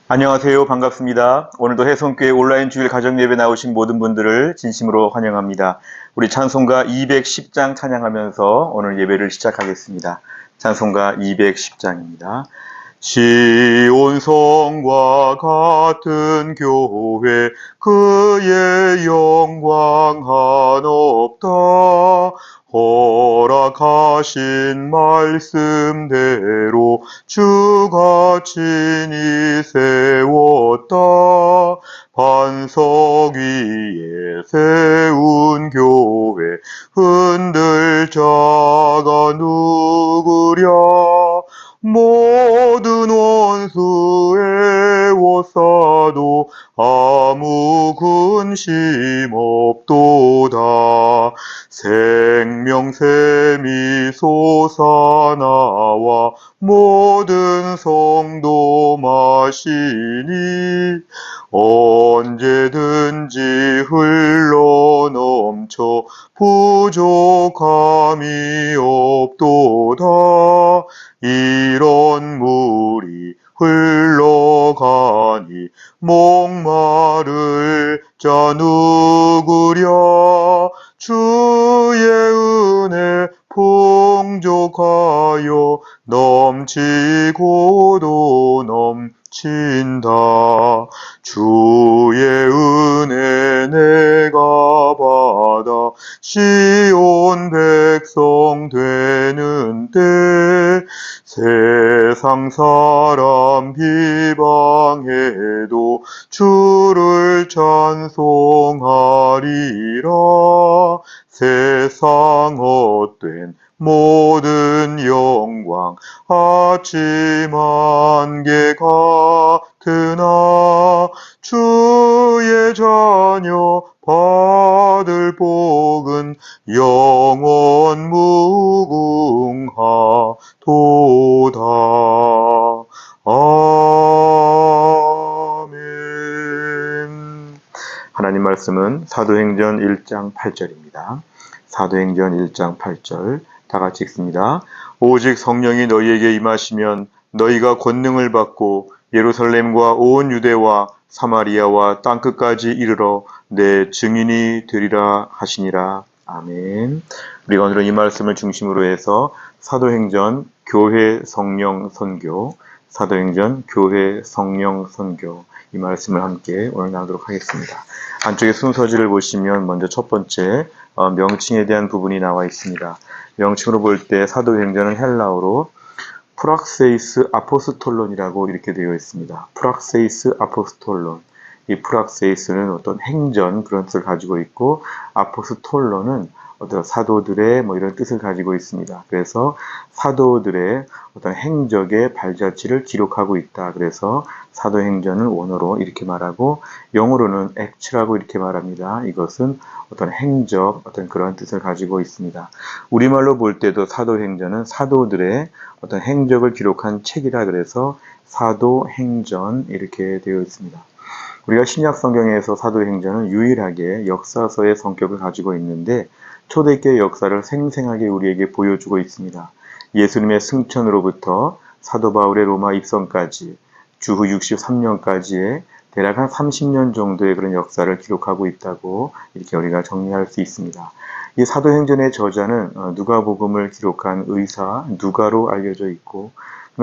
안녕하세요. 반갑습니다. 오늘도 해성교회 온라인 주일 가정 예배 나오신 모든 분들을 진심으로 환영합니다. 우리 찬송가 210장 찬양하면서 오늘 예배를 시작하겠습니다. 찬송가 210장입니다. 시온 성과 같은 교회 그의 영광 한없다. 허락하신 말씀대로 주가 친히 세웠다. 반석 위에 세운 교회 흔들 자가 누구랴. 모든 원수 애워싸도 아무 근심 없도다. 생명샘이 솟아나와 모든 성도 마시니 언제든지 흘러넘쳐 부족함이 없도다. 이런 물이 흘러가니 목마를 자 누구랴. 주의 은혜 풍족하여 넘치고도 넘친다. 주의 은혜 내가 받아 시온 백성 되는 때 세상 사람 비방해도 주를 찬송하리라. 세상 헛된 모든 영광 아침 안개 같으나 주의 자녀 받을 복은 영원 무궁하도다. 아멘. 하나님 말씀은 사도행전 1장 8절입니다. 사도행전 1장 8절 다 같이 읽습니다. 오직 성령이 너희에게 임하시면 너희가 권능을 받고 예루살렘과 온 유대와 사마리아와 땅끝까지 이르러 내 증인이 되리라 하시니라. 아멘. 우리가 오늘은 이 말씀을 중심으로 해서 사도행전 교회 성령 선교, 사도행전 교회 성령 선교 이 말씀을 함께 오늘 나누도록 하겠습니다. 안쪽에 순서지를 보시면 먼저 첫 번째 명칭에 대한 부분이 나와 있습니다. 명칭으로 볼 때 사도행전은 헬라어로 프락세이스 아포스톨론이라고 이렇게 되어 있습니다. 프락세이스 아포스톨론. 이 프락세이스는 어떤 행전 그런 뜻을 가지고 있고 아포스톨론은 어떤 사도들의 이런 뜻을 가지고 있습니다. 그래서 사도들의 어떤 행적의 발자취를 기록하고 있다. 그래서 사도행전은 원어로 이렇게 말하고 영어로는 act라고 이렇게 말합니다. 이것은 어떤 행적, 어떤 그런 뜻을 가지고 있습니다. 우리말로 볼 때도 사도행전은 사도들의 어떤 행적을 기록한 책이라 그래서 사도행전 이렇게 되어 있습니다. 우리가 신약 성경에서 사도행전은 유일하게 역사서의 성격을 가지고 있는데 초대교회 역사를 생생하게 우리에게 보여주고 있습니다. 예수님의 승천으로부터 사도 바울의 로마 입성까지 주후 63년까지의 대략 한 30년 정도의 그런 역사를 기록하고 있다고 이렇게 우리가 정리할 수 있습니다. 이 사도행전의 저자는 누가복음을 기록한 의사 누가로 알려져 있고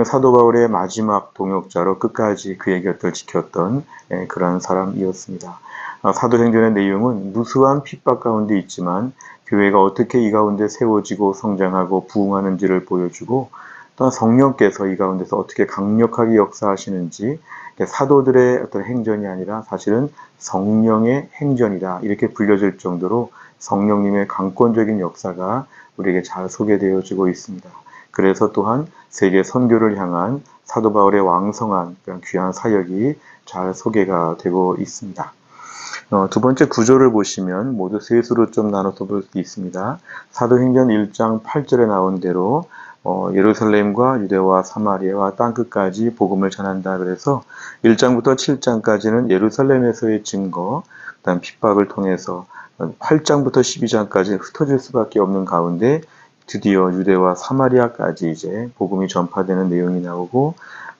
사도 바울의 마지막 동역자로 끝까지 그의 곁을 지켰던 그런 사람이었습니다. 사도행전의 내용은 무수한 핍박 가운데 있지만 교회가 어떻게 이 가운데 세워지고 성장하고 부흥하는지를 보여주고 또 성령께서 이 가운데서 어떻게 강력하게 역사하시는지 사도들의 어떤 행전이 아니라 사실은 성령의 행전이다 이렇게 불려질 정도로 성령님의 강권적인 역사가 우리에게 잘 소개되어지고 있습니다. 그래서 또한 세계 선교를 향한 사도 바울의 왕성한 귀한 사역이 잘 소개가 되고 있습니다. 두 번째 구조를 보시면 모두 셋으로 좀 나눠서 볼 수 있습니다. 사도행전 1장 8절에 나온 대로 예루살렘과 유대와 사마리아와 땅끝까지 복음을 전한다. 그래서 1장부터 7장까지는 예루살렘에서의 증거, 그다음 핍박을 통해서 8장부터 12장까지 흩어질 수밖에 없는 가운데 드디어 유대와 사마리아까지 이제 복음이 전파되는 내용이 나오고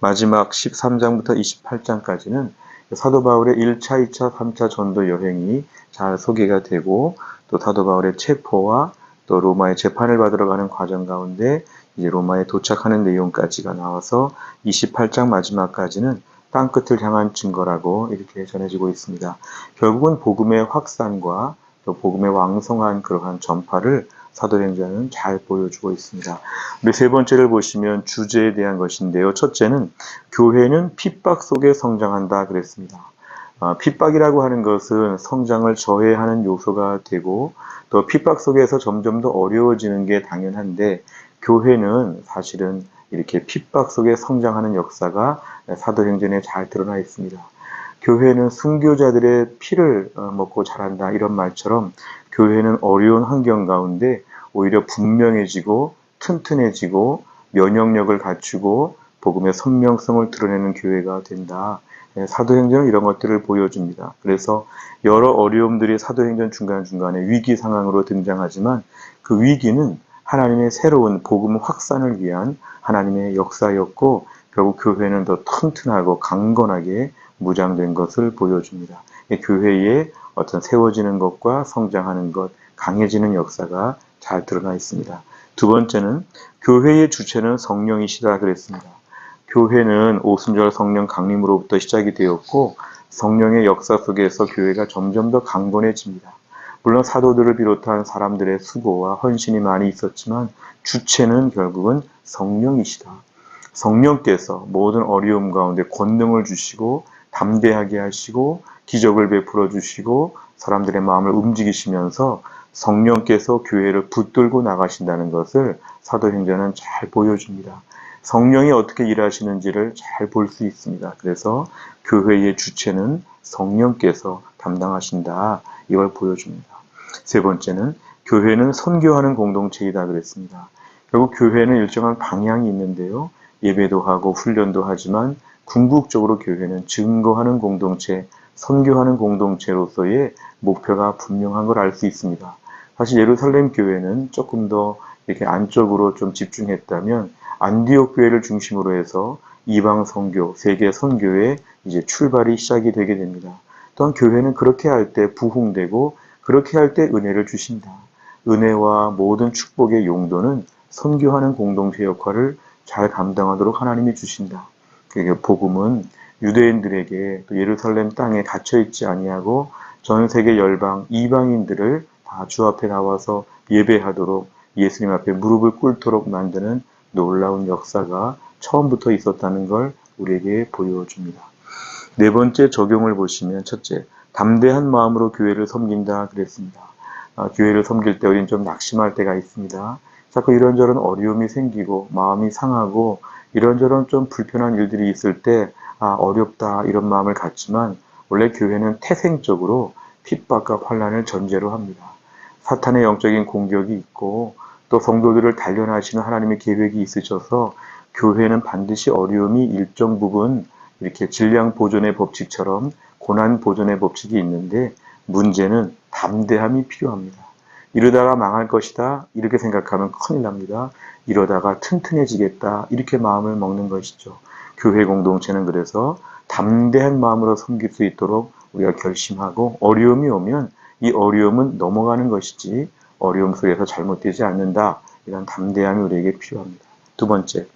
마지막 13장부터 28장까지는 사도 바울의 1차, 2차, 3차 전도 여행이 잘 소개가 되고 또 사도 바울의 체포와 또 로마의 재판을 받으러 가는 과정 가운데 이제 로마에 도착하는 내용까지가 나와서 28장 마지막까지는 땅끝을 향한 증거라고 이렇게 전해지고 있습니다. 결국은 복음의 확산과 또 복음의 왕성한 그러한 전파를 사도행전은 잘 보여주고 있습니다. 우리 세 번째를 보시면 주제에 대한 것인데요. 첫째는 교회는 핍박 속에 성장한다 그랬습니다. 핍박이라고 하는 것은 성장을 저해하는 요소가 되고 또 핍박 속에서 점점 더 어려워지는 게 당연한데 교회는 사실은 이렇게 핍박 속에 성장하는 역사가 사도행전에 잘 드러나 있습니다. 교회는 순교자들의 피를 먹고 자란다 이런 말처럼 교회는 어려운 환경 가운데 오히려 분명해지고 튼튼해지고 면역력을 갖추고 복음의 선명성을 드러내는 교회가 된다. 사도행전은 이런 것들을 보여줍니다. 그래서 여러 어려움들이 사도행전 중간중간에 위기 상황으로 등장하지만 그 위기는 하나님의 새로운 복음 확산을 위한 하나님의 역사였고 결국 교회는 더 튼튼하고 강건하게 무장된 것을 보여줍니다. 교회의 어떤 세워지는 것과 성장하는 것, 강해지는 역사가 잘 드러나 있습니다. 두 번째는 교회의 주체는 성령이시다 그랬습니다. 교회는 오순절 성령 강림으로부터 시작이 되었고 성령의 역사 속에서 교회가 점점 더 강건해집니다. 물론 사도들을 비롯한 사람들의 수고와 헌신이 많이 있었지만 주체는 결국은 성령이시다. 성령께서 모든 어려움 가운데 권능을 주시고 담대하게 하시고 기적을 베풀어 주시고 사람들의 마음을 움직이시면서 성령께서 교회를 붙들고 나가신다는 것을 사도행전은 잘 보여줍니다. 성령이 어떻게 일하시는지를 잘 볼 수 있습니다. 그래서 교회의 주체는 성령께서 담당하신다. 이걸 보여줍니다. 세 번째는 교회는 선교하는 공동체이다 그랬습니다. 결국 교회는 일정한 방향이 있는데요. 예배도 하고 훈련도 하지만 궁극적으로 교회는 증거하는 공동체, 선교하는 공동체로서의 목표가 분명한 걸 알 수 있습니다. 사실 예루살렘 교회는 조금 더 이렇게 안쪽으로 좀 집중했다면 안디옥 교회를 중심으로 해서 이방 선교, 세계 선교의 이제 출발이 시작이 되게 됩니다. 또한 교회는 그렇게 할 때 부흥되고 그렇게 할 때 은혜를 주신다. 은혜와 모든 축복의 용도는 선교하는 공동체 역할을 잘 감당하도록 하나님이 주신다. 그러니까 복음은 유대인들에게 또 예루살렘 땅에 갇혀 있지 아니하고 전 세계 열방 이방인들을 다 주 앞에 나와서 예배하도록 예수님 앞에 무릎을 꿇도록 만드는 놀라운 역사가 처음부터 있었다는 걸 우리에게 보여줍니다. 네 번째 적용을 보시면 첫째, 담대한 마음으로 교회를 섬긴다 그랬습니다. 교회를 섬길 때 우리는 좀 낙심할 때가 있습니다. 자꾸 이런저런 어려움이 생기고 마음이 상하고 이런저런 좀 불편한 일들이 있을 때 어렵다 이런 마음을 갖지만 원래 교회는 태생적으로 핍박과 환난을 전제로 합니다. 사탄의 영적인 공격이 있고 또 성도들을 단련하시는 하나님의 계획이 있으셔서 교회는 반드시 어려움이 일정 부분 이렇게 질량 보존의 법칙처럼 고난 보존의 법칙이 있는데 문제는 담대함이 필요합니다. 이러다가 망할 것이다 이렇게 생각하면 큰일 납니다. 이러다가 튼튼해지겠다 이렇게 마음을 먹는 것이죠. 교회 공동체는 그래서 담대한 마음으로 섬길 수 있도록 우리가 결심하고 어려움이 오면 이 어려움은 넘어가는 것이지 어려움 속에서 잘못되지 않는다. 이런 담대함이 우리에게 필요합니다. 두 번째,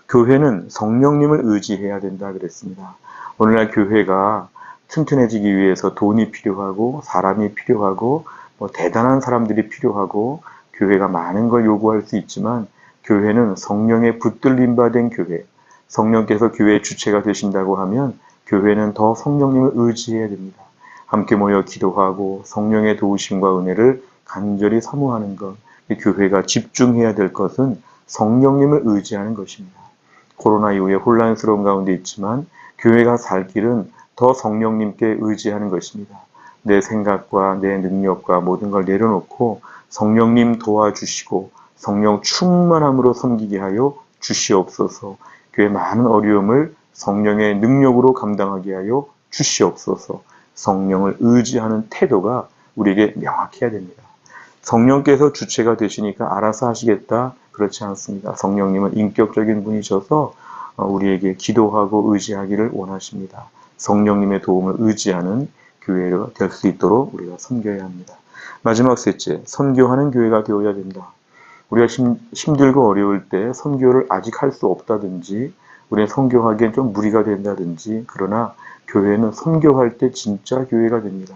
교회는 성령님을 의지해야 된다 그랬습니다. 오늘날 교회가 튼튼해지기 위해서 돈이 필요하고 사람이 필요하고 대단한 사람들이 필요하고 교회가 많은 걸 요구할 수 있지만 교회는 성령의 붙들림 받은 교회, 성령께서 교회의 주체가 되신다고 하면 교회는 더 성령님을 의지해야 됩니다. 함께 모여 기도하고 성령의 도우심과 은혜를 간절히 사모하는 것, 교회가 집중해야 될 것은 성령님을 의지하는 것입니다. 코로나 이후에 혼란스러운 가운데 있지만 교회가 살 길은 더 성령님께 의지하는 것입니다. 내 생각과 내 능력과 모든 걸 내려놓고 성령님 도와주시고 성령 충만함으로 섬기게 하여 주시옵소서. 교회 많은 어려움을 성령의 능력으로 감당하게 하여 주시옵소서. 성령을 의지하는 태도가 우리에게 명확해야 됩니다. 성령께서 주체가 되시니까 알아서 하시겠다? 그렇지 않습니다. 성령님은 인격적인 분이셔서 우리에게 기도하고 의지하기를 원하십니다. 성령님의 도움을 의지하는 교회가 될 수 있도록 우리가 섬겨야 합니다. 마지막 셋째, 선교하는 교회가 되어야 된다. 우리가 힘들고 어려울 때 선교를 아직 할 수 없다든지 우리는 선교하기엔 좀 무리가 된다든지, 그러나 교회는 선교할 때 진짜 교회가 됩니다.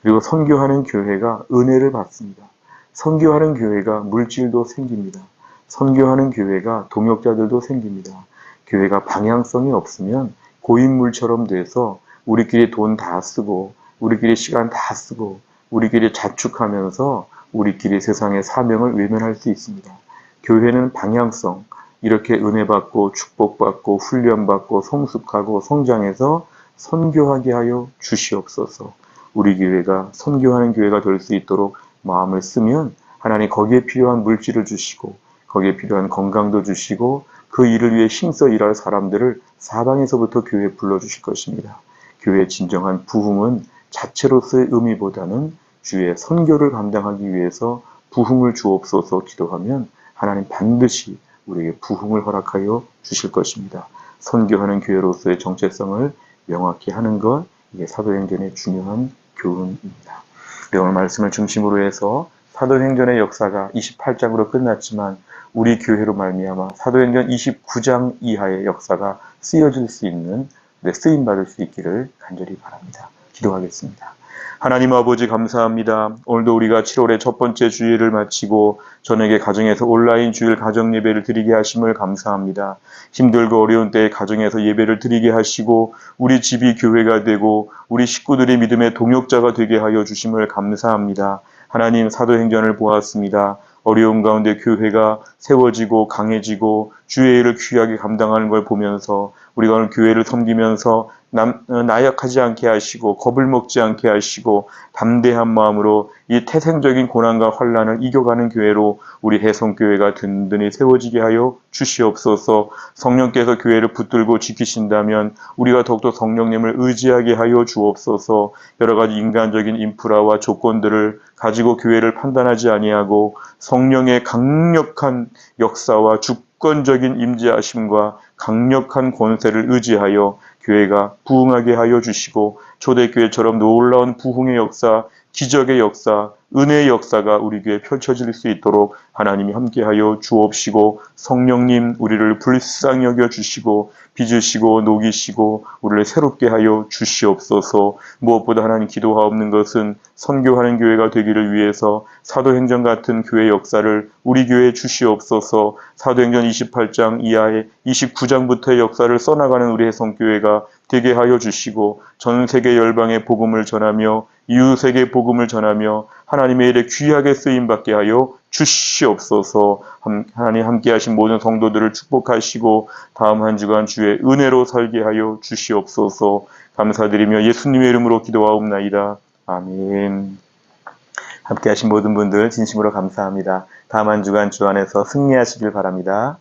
그리고 선교하는 교회가 은혜를 받습니다. 선교하는 교회가 물질도 생깁니다. 선교하는 교회가 동역자들도 생깁니다. 교회가 방향성이 없으면 고인물처럼 돼서 우리끼리 돈 다 쓰고 우리끼리 시간 다 쓰고 우리끼리 자축하면서 우리끼리 세상의 사명을 외면할 수 있습니다. 교회는 방향성, 이렇게 은혜 받고 축복받고 훈련받고 성숙하고 성장해서 선교하게 하여 주시옵소서. 우리 교회가 선교하는 교회가 될 수 있도록 마음을 쓰면 하나님 거기에 필요한 물질을 주시고 거기에 필요한 건강도 주시고 그 일을 위해 힘써 일할 사람들을 사방에서부터 교회에 불러주실 것입니다. 교회의 진정한 부흥은 자체로서의 의미보다는 주의 선교를 감당하기 위해서 부흥을 주옵소서 기도하면 하나님 반드시 우리에게 부흥을 허락하여 주실 것입니다. 선교하는 교회로서의 정체성을 명확히 하는 것, 이게 사도행전의 중요한 교훈입니다. 오늘 말씀을 중심으로 해서 사도행전의 역사가 28장으로 끝났지만 우리 교회로 말미암아 사도행전 29장 이하의 역사가 쓰여질 수 있는, 쓰임받을 수 있기를 간절히 바랍니다. 기도하겠습니다. 하나님 아버지 감사합니다. 오늘도 우리가 7월의 첫 번째 주일을 마치고 저녁에 가정에서 온라인 주일 가정 예배를 드리게 하심을 감사합니다. 힘들고 어려운 때에 가정에서 예배를 드리게 하시고 우리 집이 교회가 되고 우리 식구들의 믿음의 동역자가 되게 하여 주심을 감사합니다. 하나님, 사도행전을 보았습니다. 어려운 가운데 교회가 세워지고 강해지고 주의 일을 귀하게 감당하는 걸 보면서 우리가 오늘 교회를 섬기면서 나약하지 않게 하시고 겁을 먹지 않게 하시고 담대한 마음으로 이 태생적인 고난과 환난을 이겨가는 교회로 우리 해성교회가 든든히 세워지게 하여 주시옵소서. 성령께서 교회를 붙들고 지키신다면 우리가 더욱더 성령님을 의지하게 하여 주옵소서. 여러 가지 인간적인 인프라와 조건들을 가지고 교회를 판단하지 아니하고 성령의 강력한 역사와 주권적인 임재하심과 강력한 권세를 의지하여 교회가 부흥하게 하여 주시고 초대교회처럼 놀라운 부흥의 역사, 기적의 역사, 은혜의 역사가 우리 교회에 펼쳐질 수 있도록 하나님이 함께하여 주옵시고 성령님 우리를 불쌍히 여겨주시고 빚으시고 녹이시고 우리를 새롭게 하여 주시옵소서. 무엇보다 하나님 기도하옵는 것은 선교하는 교회가 되기를 위해서 사도행전 같은 교회 역사를 우리 교회에 주시옵소서. 사도행전 28장 이하의 29장부터의 역사를 써나가는 우리 해성교회가 되게 하여 주시고 전 세계 열방의 복음을 전하며 이웃에게 복음을 전하며 하나님의 일에 귀하게 쓰임받게 하여 주시옵소서. 하나님 함께 하신 모든 성도들을 축복하시고 다음 한 주간 주의 은혜로 살게 하여 주시옵소서. 감사드리며 예수님의 이름으로 기도하옵나이다. 아멘. 함께 하신 모든 분들 진심으로 감사합니다. 다음 한 주간 주 안에서 승리하시길 바랍니다.